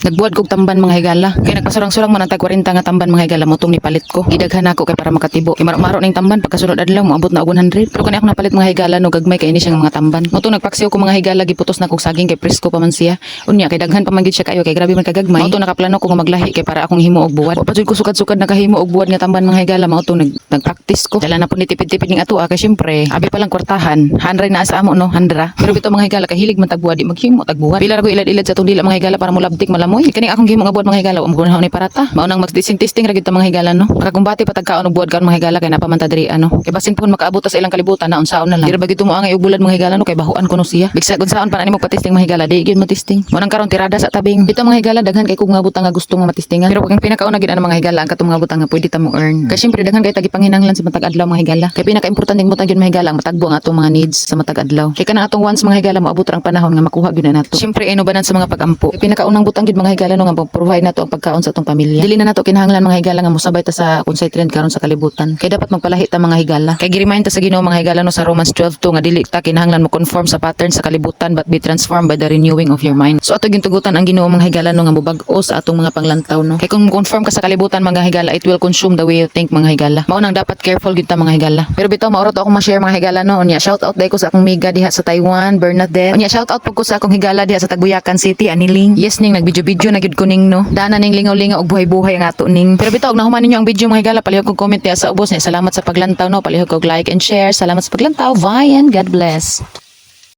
Nagbuhat kog tamban mga higala. Kay nagpasurang-surang man ang tag 40 nga tamban mga higala mo tong nipalit ko. Gidaghan ako kay para makatibo. Kay maro-maro ning tamban pagkasunod adlaw moabot na og 100. Pero kani ako napalit mga higala no gagmay kay ini siya nga mga tamban. Mo tong nagpaksiw ko mga higala giputos na kog saging kay presko pa man siya. Unya kay daghan pa man gid siya kayo kay grabe man kagagmay. Mo tong nakaplano ko nga maglahi kay para akong himo og buwad. Wa pa jud ko sukad-sukad nakahimo og buwad nga tamban mga higala mao tong nagpractice ko. Dala na po ni tipid-tipid ning ato kay syempre abi pa lang kwartahan. Hanray na sa amo no handra. Pero bitaw mga higala kay hilig man tagbuwad di maghimo tagbuwad. Pila ra ko ilad-ilad sa tong dila mga higala para mulabtik malamoy. Kani akong gihimo nga buwad mga higala mo gunahon ni parata. Mao nang mag-testing ra gid ta mga higala no. Makakumbati pa tagkaon og buwad karon mga higala kay napamanta diri ano. Kay basin pun makaabot sa ilang kalibutan na unsaon na lang. Dira ba gid mo angay og bulad mga higala no kay bahuan ko no siya. Bigsa unsaon pa na nimo patesting mga higala di gid mo testing. Mo nang karon tirada sa tabing. Bitaw mga higala daghan kay kog mga butang nga gusto nga matistingan. Pero kung pinakauna gid ang mga higala ang katong mga butang nga pwede ta mo earn. Kay syempre daghan kay tagipanginahanglan sa matag adlaw mga higala. Kay pinaka-importante ng butang gyud mga higala ang matagbo ang atong mga needs sa matag adlaw. Kay kanang atong once mga higala moabot ra ang panahon nga makuha gyud na nato. Syempre inubanan sa mga pag-ampo. Kay pinakaunang butang gyud mga higala no nga provide nato ang pagkaon sa atong pamilya. Dili na nato kinahanglan mga higala nga mosabay ta sa unsay trend karon sa kalibutan. Kay dapat magpalahi ta mga higala. Kay gi-remind ta sa Ginoo mga higala no sa Romans 12:2 nga dili ta kinahanglan mo conform sa pattern sa kalibutan but be transformed by the renewing of your mind. So ato gintugutan ang Ginoo mga higala no nga mobag-o sa atong mga panglantaw no. Kay kung mo-conform ka sa kalibutan mga higala it will consume the way you think mga higala. Mao nang dapat careful gid ta mga higala. Pero bitaw maoro to akong ma-share mga higala no. Unya shout out dai ko sa akong miga diha sa Taiwan, Bernadette. Unya shout out pud ko sa akong higala diha sa Tagbuyakan City, Aniling. Yes ning nag-video na gid ko ning no. Dana ning lingaw-lingaw og buhay-buhay ang ato ning. Pero bitaw og nahuman ninyo ang video mga higala palihog kog comment diha sa ubos ni. Salamat sa paglantaw no. Palihog kog like and share. Salamat sa paglantaw. Bye and God bless.